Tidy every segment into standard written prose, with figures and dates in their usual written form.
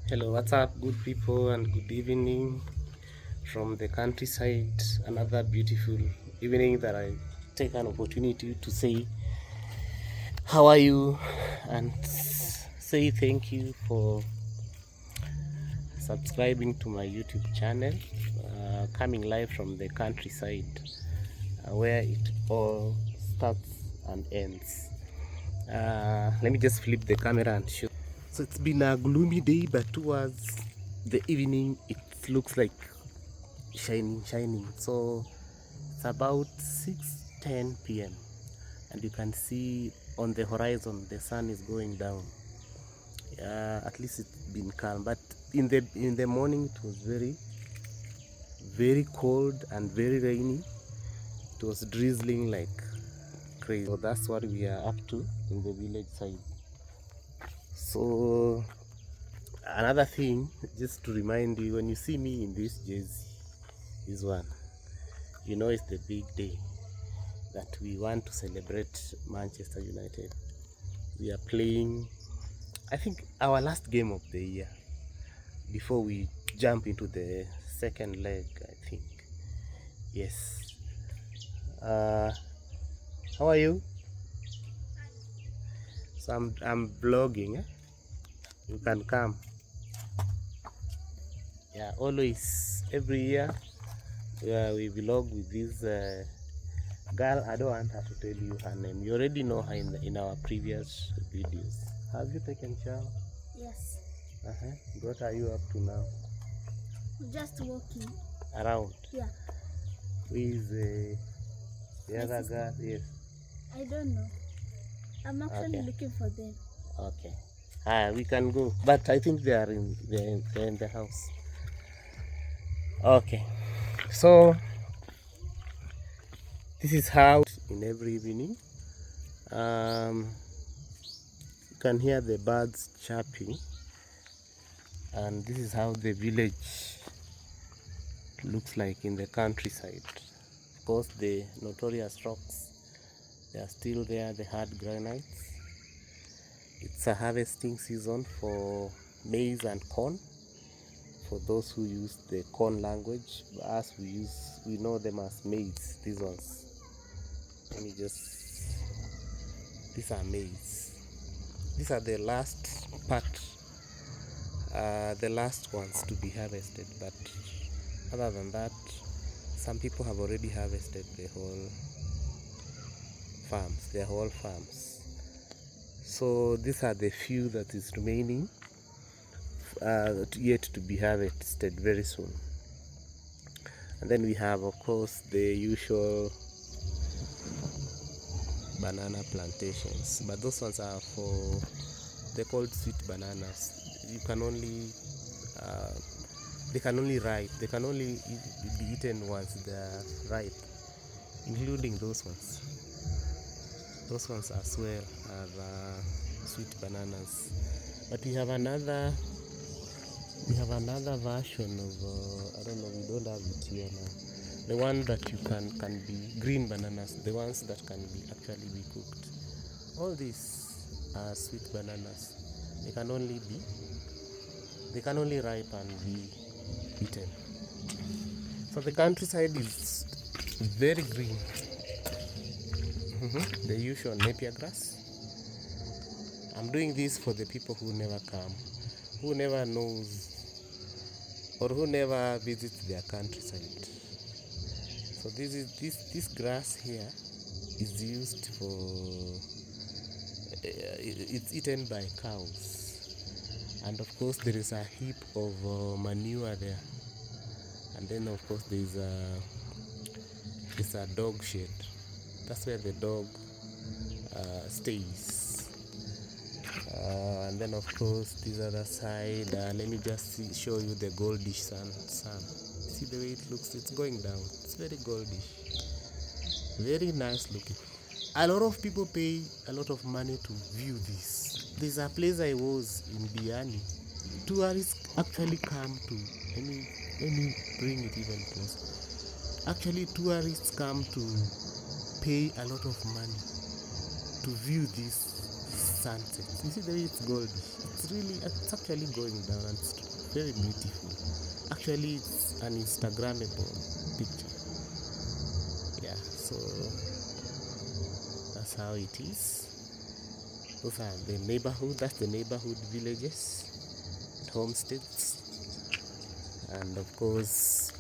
Hello, what's up, good people, and good evening from the countryside. Another beautiful evening that I take an opportunity to say, how are you? And say thank you for subscribing to my YouTube channel, coming live from the countryside, where it all starts and ends. Let me just flip the camera and show. So it's been a gloomy day, but towards the evening, it looks like shining. So it's about 6:10 p.m. and you can see on the horizon the sun is going down. At least it's been calm, but in the morning it was very cold and very rainy. It was drizzling like crazy. So that's what we are up to in the village side. So another thing, just to remind you, when you see me in this jersey, this one, you know it's the big day that we want to celebrate Manchester United. We are playing, I think, our last game of the year before we jump into the second leg, I think. Yes. How are you? So I'm vlogging. You can come. Yeah, always every year we vlog with this girl. I don't want her to tell you her name. You already know her in our previous videos. Have you taken shower? Yes. What are you up to now? Just walking. Around? Yeah. Who is the My other sister. girl? Yes. I don't know. I'm actually Okay. looking for them. Okay. We can go. But I think they're in the house. Okay. So this is how in every evening. You can hear the birds chirping, and this is how the village looks like in the countryside. Of course, the notorious rocks, they are still there, the hard granites. It's a harvesting season for maize and corn. For those who use the corn language, as we know them as maize. These ones, let me just, these are maize. These are the last part, the last ones to be harvested. But other than that, some people have already harvested their whole farms. So these are the few that is remaining, yet to be harvested very soon. And then we have, of course, the usual banana plantations, but those ones are they're called sweet bananas. You can only they can only be eaten once they're ripe, including those ones. Those ones as well are sweet bananas. But we have another version of I don't know, we don't have it here now. The one that you can be green bananas, the ones that can be actually be cooked. All these are sweet bananas. They can only ripe and be eaten. So the countryside is very green. The usual napier grass. I'm doing this for the people who never come, who never knows, or who never visits their countryside. So this grass here is used for it's eaten by cows, and of course there is a heap of manure there, and then of course there's a dog shed. That's where the dog stays. And then of course this other side, let me just show you the goldish sun. See the way it looks? It's going down. It's very goldish, very nice looking. A lot of people pay a lot of money to view this. There's a place I was in Biani. Tourists actually come to, let me bring it even close. Actually, tourists come to pay a lot of money to view this sunset. You see the way it's goldish. it's actually going down, and it's very beautiful. Actually, it's an Instagrammable picture. Yeah, so that's how it is. Those are the neighborhood. That's the neighborhood villages, homesteads, and of course,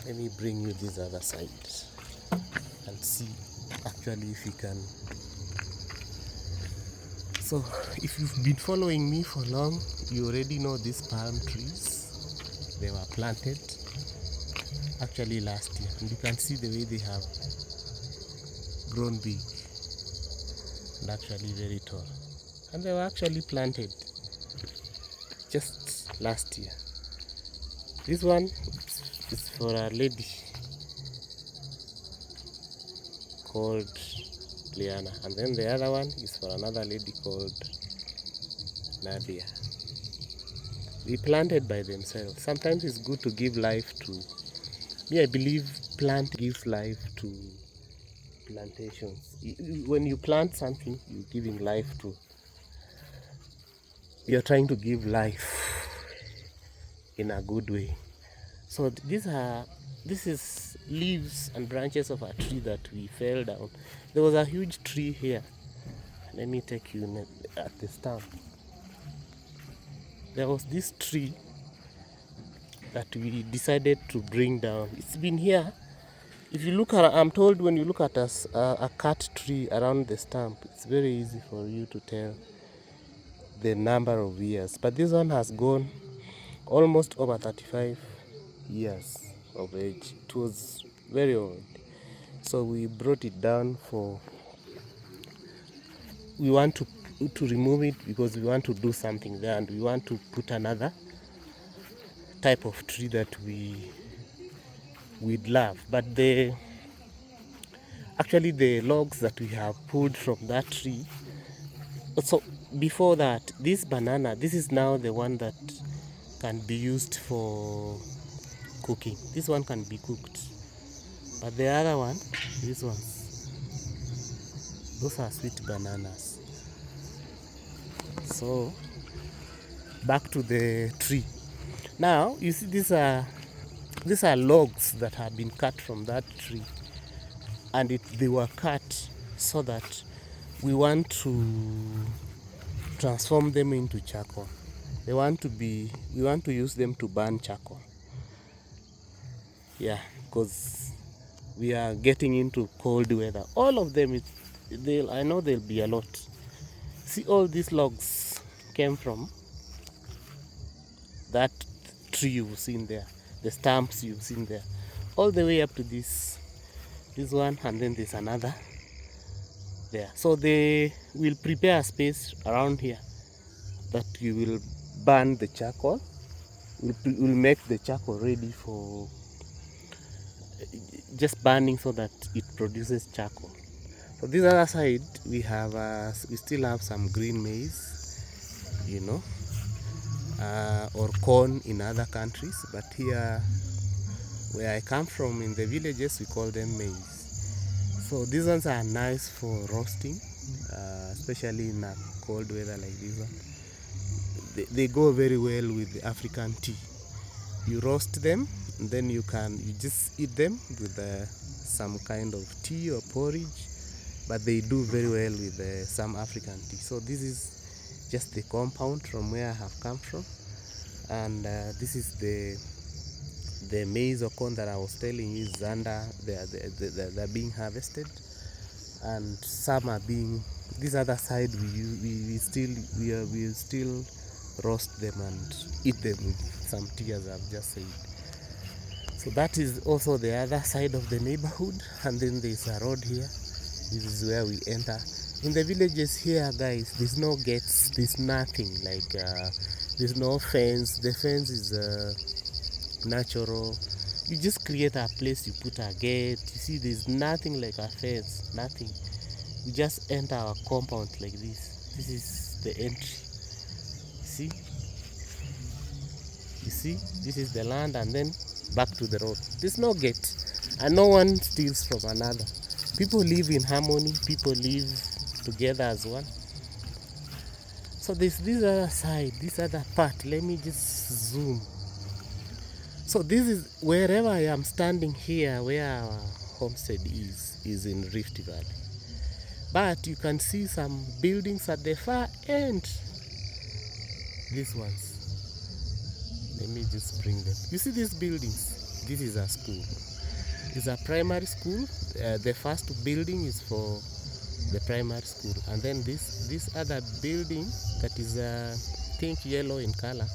let me bring you this other side and see actually if you can. So if you've been following me for long, you already know these palm trees. They were planted actually last year, and you can see the way they have grown big and actually very tall, and they were actually planted just last year. This one is for a lady called Liana, and then the other one is for another lady called Nadia. They planted by themselves. Sometimes it's good to give life to me. I believe plant gives life to plantations. When you plant something, you're giving life to. You're trying to give life in a good way. So this is leaves and branches of a tree that we fell down. There was a huge tree here. Let me take you at the stump. There was this tree that we decided to bring down. It's been here. If you look at, I'm told when you look at a cut tree around the stump, it's very easy for you to tell the number of years. But this one has gone almost over 35 years of age. It was very old. So we brought it down we want to remove it because we want to do something there, and we want to put another type of tree that we'd love. But actually the logs that we have pulled from that tree, so before that, this banana, this is now the one that can be used for cooking. This one can be cooked, but the other one, these ones, those are sweet bananas. So back to the tree. Now you see these are logs that have been cut from that tree, and they were cut so that we want to transform them into charcoal. We want to use them to burn charcoal. Yeah, because we are getting into cold weather. All of them, I know there'll be a lot. See, all these logs came from that tree you've seen there, the stumps you've seen there, all the way up to this one, and then there's another there. So they will prepare a space around here that you will burn the charcoal. We'll make the charcoal ready for just burning so that it produces charcoal. So this other side, we still have some green maize, you know, or corn in other countries, but here where I come from in the villages, we call them maize. So these ones are nice for roasting, especially in a cold weather like this one. They go very well with the African tea. You roast them, and then you just eat them with some kind of tea or porridge, but they do very well with some African tea. So this is just the compound from where I have come from, and this is the maize or corn that I was telling you is under. They're being harvested, and some are being. This other side we still roast them and eat them with some tea, as I've just said. So that is also the other side of the neighborhood, and then there's a road here. This is where we enter. In the villages here, guys, there's no gates, there's nothing like there's no fence. The fence is natural. You just create a place, you put a gate. You see, there's nothing like a fence, nothing. We just enter our compound like this. This is the entry. You see, this is the land, and then back to the road. There's no gate, and no one steals from another. People live in harmony. People live together as one. So this other side, this other part, let me just zoom. So this is wherever I am standing here, where our homestead is in Rift Valley. But you can see some buildings at the far end. These ones. Let me just bring them. You see these buildings? This is a school. It's a primary school. The first building is for the primary school, and then this other building that is pink yellow in color,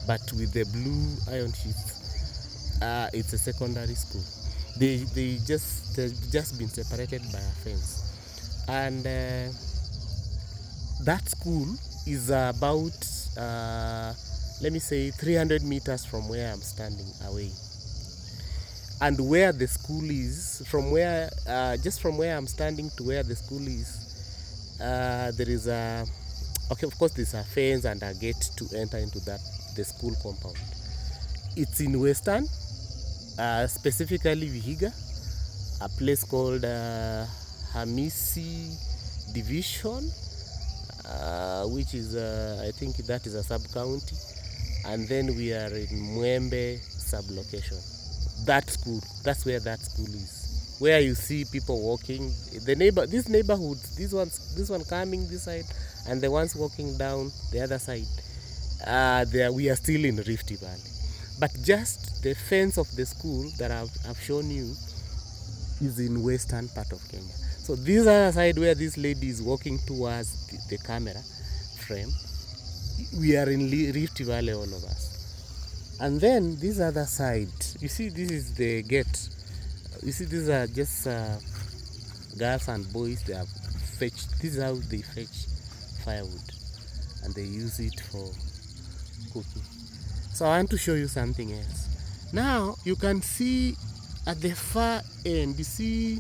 but with the blue iron sheets. It's a secondary school. They've just been separated by a fence, and that school is about let me say 300 meters from where I'm standing away. And where the school is, from where just from where I'm standing to where the school is, there is a of course there's a fence and a gate to enter into the school compound. It's in Western, specifically Vihiga, a place called Hamisi Division, which is I think that is a sub-county, and then we are in Mwembe sub-location. That school, that's where that school is, where you see people walking. These neighborhoods, this one coming this side, and the ones walking down the other side. We are still in Rift Valley, but just the fence of the school that I've shown you is in western part of Kenya. So this other side where this lady is walking towards the camera frame, we are in Rift Valley, all of us. And then this other side, you see, this is the gate. You see, these are just girls and boys. They have fetched. This is how they fetch firewood, and they use it for cooking. So I want to show you something else. Now you can see at the far end, you see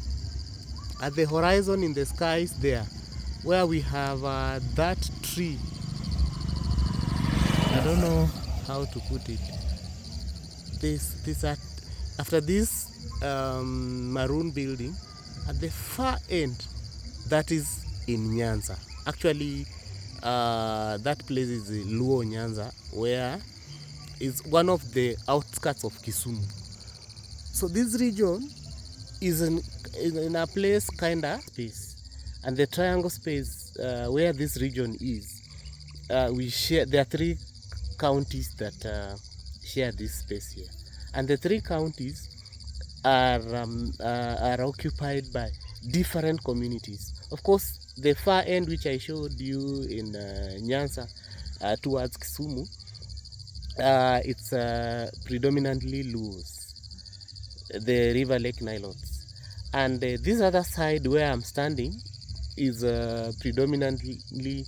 at the horizon in the skies there, where we have that tree. I don't know how to put it. After this maroon building, at the far end, that is in Nyanza. Actually, that place is Luo Nyanza, where is one of the outskirts of Kisumu. So this region is in a place kinda space, and the triangle space where this region is, we share. There are 3 counties that share this space here, and the 3 counties are occupied by different communities. Of course, the far end, which I showed you in Nyanza towards Kisumu, it's predominantly Luos, the River Lake Nilotes, and this other side where I'm standing is predominantly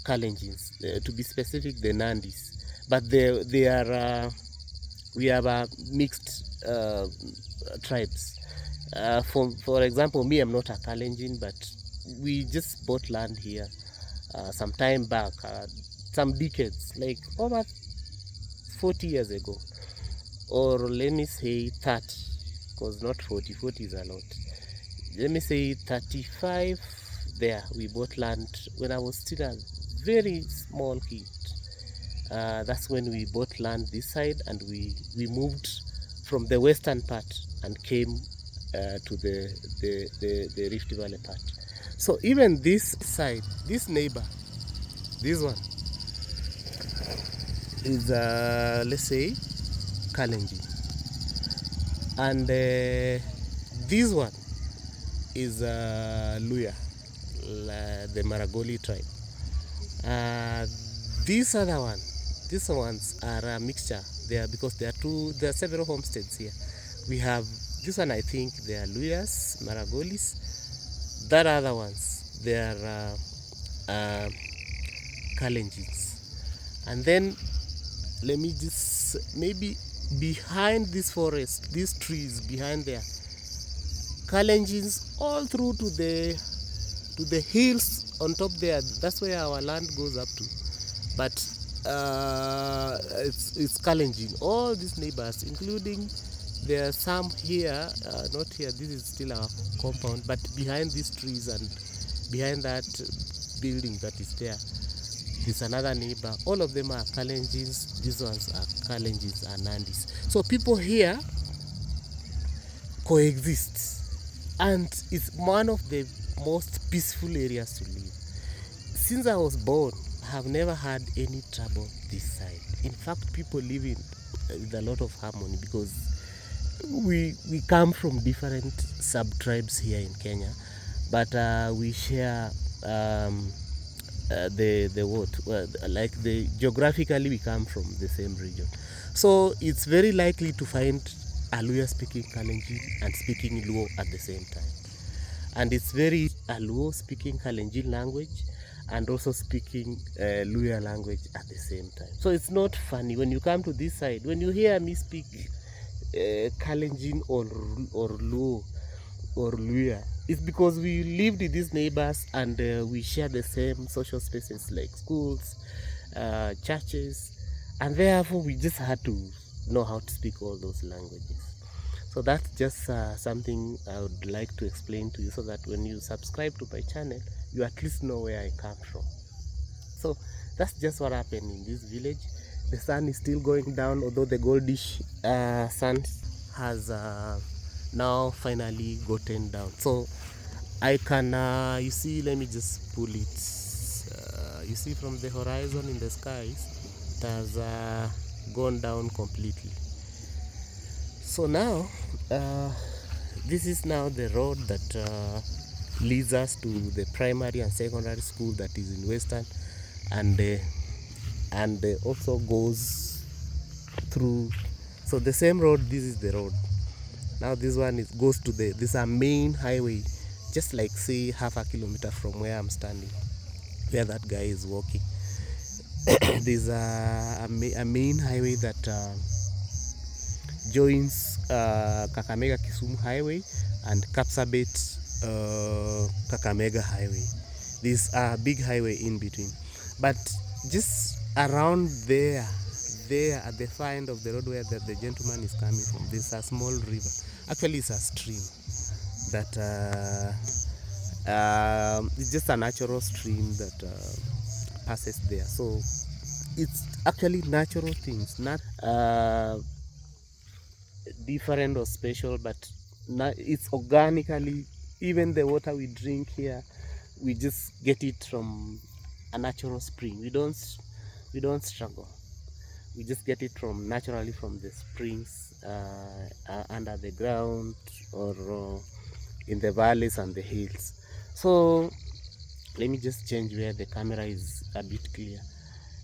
Kalenjins, to be specific, the Nandis. But they are we have mixed tribes. For example, me, I'm not a Kalenjin, but we just bought land here some time back, some decades, like over 40 years ago, or let me say 30, because not 40 is a lot. Let me say 35 there. We bought land when I was still a very small kid. That's when we bought land this side, and we moved from the western part and came to the Rift Valley part. So even this side, this neighbor, this one is let's say Kalenjin, and this one is Luya, the Maragoli tribe. This other one, these ones are a mixture there, because there are several homesteads here. We have this one, I think they are Luyas, Maragolis. That other ones, they are Kalenjins. And then let me just, maybe behind this forest, these trees behind there, Kalenjins all through to the hills on top there. That's where our land goes up to. But it's Kalenjin, all these neighbors, including there are some here, not here, this is still our compound, but behind these trees and behind that building that is there, There's another neighbor. All of them are Kalenjins. These ones are Kalenjins and Nandis. So people here coexist, and it's one of the most peaceful areas to live. Since I was born, I have never had any trouble this side. In fact, people live in with a lot of harmony because we come from different sub-tribes here in Kenya, but we share geographically we come from the same region. So it's very likely to find a Luo speaking Kalenjin and speaking Luo at the same time. And it's very a Luo speaking Kalenjin language and also speaking Luo language at the same time. So it's not funny when you come to this side, when you hear me speak Kalenjin or Luo or Luo, it's because we lived with these neighbors and we share the same social spaces like schools, churches, and therefore we just had to know how to speak all those languages. So that's just something I would like to explain to you, so that when you subscribe to my channel, you at least know where I come from. So that's just what happened in this village. The sun is still going down, although the goldish sun has now finally gotten down. So I can, you see, let me just pull it. You see from the horizon in the skies, it has gone down completely. So now, this is now the road that leads us to the primary and secondary school that is in Western, and also goes through. So the same road, this is the road. Now this one goes to this main highway, just like say half a kilometer from where I'm standing, where that guy is walking. There's a main highway that joins Kakamega Kisumu Highway and Kapsabet Kakamega Highway. There's a big highway in between, but just around there at the far end of the road where the gentleman is coming from, there's a small river. Actually, it's a stream that it's just a natural stream that passes there. So it's actually natural things, not different or special, but it's organically. Even the water we drink here, we just get it from a natural spring. We don't struggle. We just get it from naturally from the springs under the ground or in the valleys and the hills. So let me just change where the camera is a bit clear.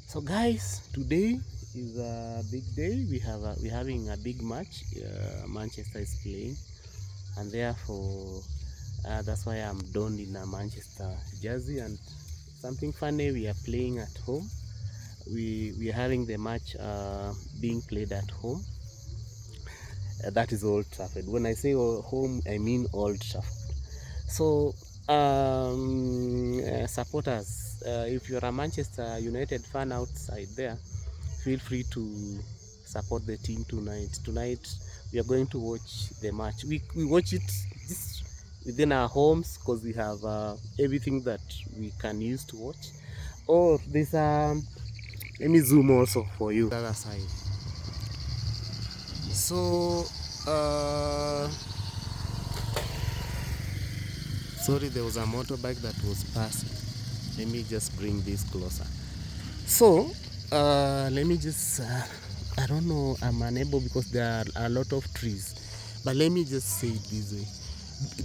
So guys, today is a big day. We're having a big match. Manchester is playing, and therefore that's why I'm donned in a Manchester jersey. And something funny, we are playing at home. We are having the match being played at home. That is Old Trafford. When I say home, I mean Old Trafford. So supporters, if you're a Manchester United fan outside there, feel free to support the team tonight. Tonight we are going to watch the match. We watch it just within our homes because we have everything that we can use to watch. Or there's let me zoom also for you the other side. So sorry, there was a motorbike that was passing. Let me just bring this closer. So let me just I don't know, I'm unable because there are a lot of trees, but let me just say it this way.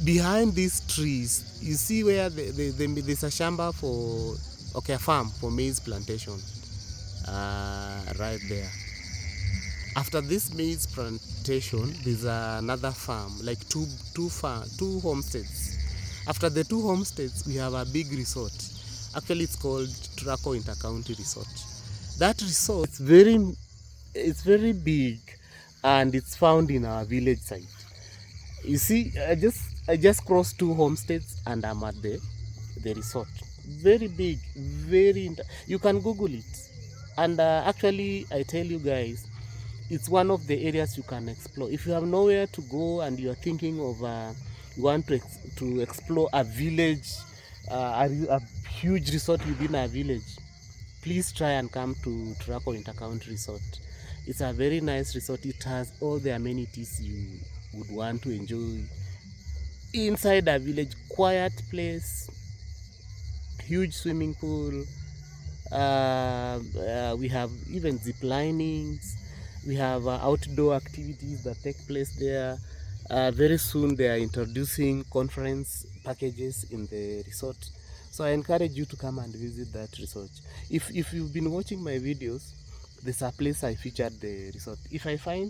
Behind these trees, you see where there's a shamba for a farm for maize plantation, right there. After this maize plantation, there's another farm, like two homesteads. After the two homesteads, we have a big resort. Actually, it's called Traco Intercounty Resort. That resort, it's very big, and it's found in our village side. You see, I just crossed two homesteads and I'm at the resort. Very big, you can Google it. And actually, I tell you guys, it's one of the areas you can explore. If you have nowhere to go and you are thinking of you want to explore a village, a huge resort within a village, please try and come to Turako Intercounty Resort. It's a very nice resort. It has all the amenities you would want to enjoy inside a village, quiet place, huge swimming pool. We have even zip linings. We have outdoor activities that take place there. Very soon they are introducing conference packages in the resort. So I encourage you to come and visit that resort. If you've been watching my videos, there's a place I featured the resort. If I find